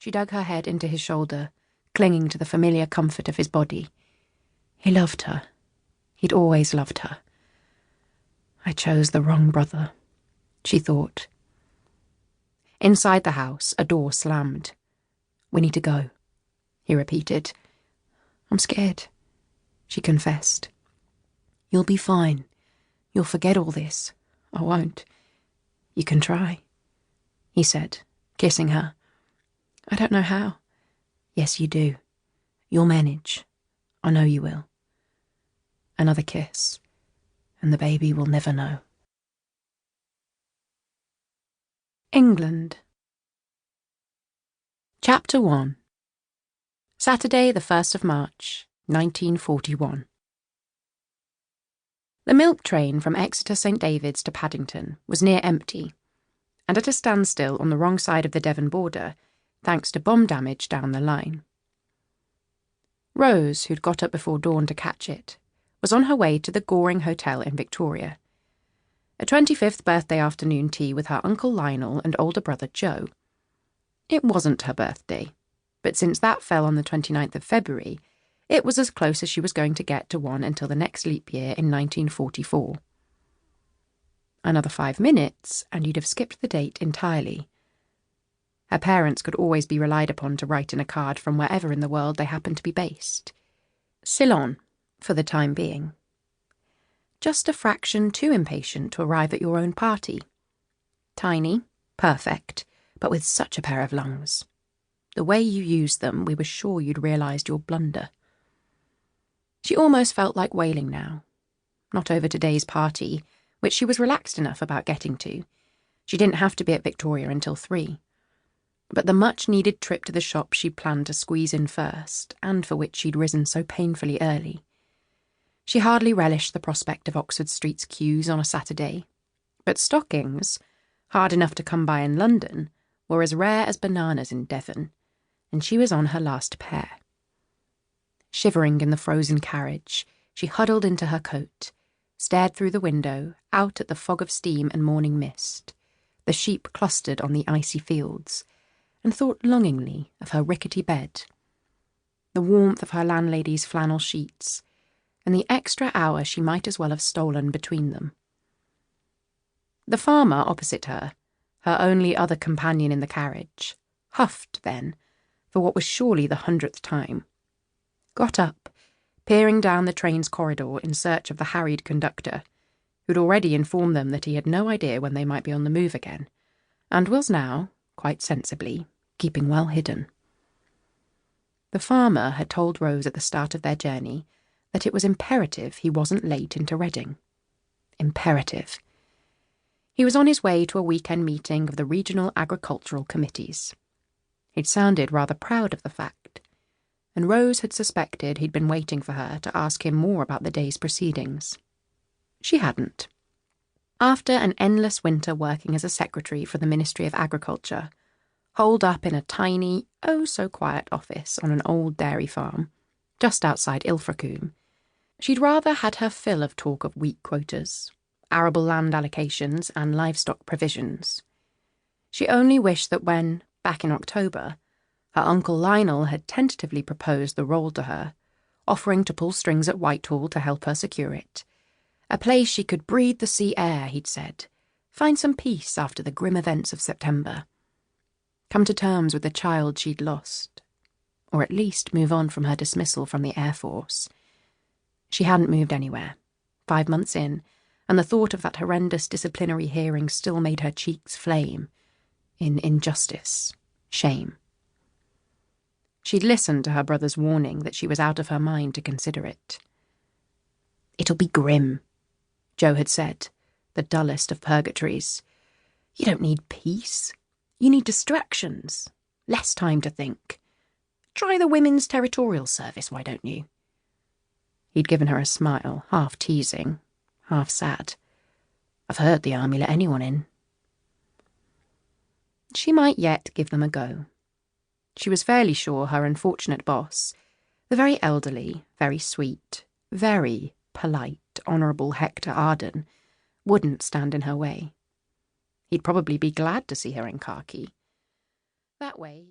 She dug her head into his shoulder, clinging to the familiar comfort of his body. He loved her. He'd always loved her. I chose the wrong brother, she thought. Inside the house, a door slammed. We need to go, he repeated. I'm scared, she confessed. You'll be fine. You'll forget all this. I won't. You can try, he said, kissing her. I don't know how. Yes, you do. You'll manage. I know you will. Another kiss, and the baby will never know. England. Chapter 1. Saturday, the 1st of March, 1941. The milk train from Exeter St David's to Paddington was near empty, and at a standstill on the wrong side of the Devon border, thanks to bomb damage down the line. Rose, who'd got up before dawn to catch it, was on her way to the Goring Hotel in Victoria. A 25th birthday afternoon tea with her Uncle Lionel and older brother Joe. It wasn't her birthday, but since that fell on the 29th of February, it was as close as she was going to get to one until the next leap year in 1944. Another 5 minutes, and you'd have skipped the date entirely. Her parents could always be relied upon to write in a card from wherever in the world they happened to be based. Ceylon, for the time being. Just a fraction too impatient to arrive at your own party. Tiny, perfect, but with such a pair of lungs. The way you used them, we were sure you'd realised your blunder. She almost felt like wailing now. Not over today's party, which she was relaxed enough about getting to. She didn't have to be at Victoria until 3. But the much-needed trip to the shop she'd planned to squeeze in first, and for which she'd risen so painfully early. She hardly relished the prospect of Oxford Street's queues on a Saturday, but stockings, hard enough to come by in London, were as rare as bananas in Devon, and she was on her last pair. Shivering in the frozen carriage, she huddled into her coat, stared through the window, out at the fog of steam and morning mist, the sheep clustered on the icy fields, and thought longingly of her rickety bed, the warmth of her landlady's flannel sheets, and the extra hour she might as well have stolen between them. The farmer opposite her, her only other companion in the carriage, huffed then, for what was surely the 100th time, got up, peering down the train's corridor in search of the harried conductor, who'd already informed them that he had no idea when they might be on the move again, and was now, quite sensibly, keeping well hidden. The farmer had told Rose at the start of their journey that it was imperative he wasn't late into Reading. Imperative. He was on his way to a weekend meeting of the regional agricultural committees. He'd sounded rather proud of the fact, and Rose had suspected he'd been waiting for her to ask him more about the day's proceedings. She hadn't. After an endless winter working as a secretary for the Ministry of Agriculture, holed up in a tiny, oh-so-quiet office on an old dairy farm, just outside Ilfracombe, she'd rather had her fill of talk of wheat quotas, arable land allocations and livestock provisions. She only wished that when, back in October, her Uncle Lionel had tentatively proposed the role to her, offering to pull strings at Whitehall to help her secure it. A place she could breathe the sea air, he'd said, find some peace after the grim events of September. Come to terms with the child she'd lost, or at least move on from her dismissal from the Air Force. She hadn't moved anywhere, 5 months in, and the thought of that horrendous disciplinary hearing still made her cheeks flame, in injustice, shame. She'd listened to her brother's warning that she was out of her mind to consider it. It'll be grim, Joe had said, the dullest of purgatories. You don't need peace. You need distractions, less time to think. Try the Women's Territorial Service, why don't you? He'd given her a smile, half teasing, half sad. I've heard the army let anyone in. She might yet give them a go. She was fairly sure her unfortunate boss, the very elderly, very sweet, very polite, Honourable Hector Arden, wouldn't stand in her way. He'd probably be glad to see her in khaki. That way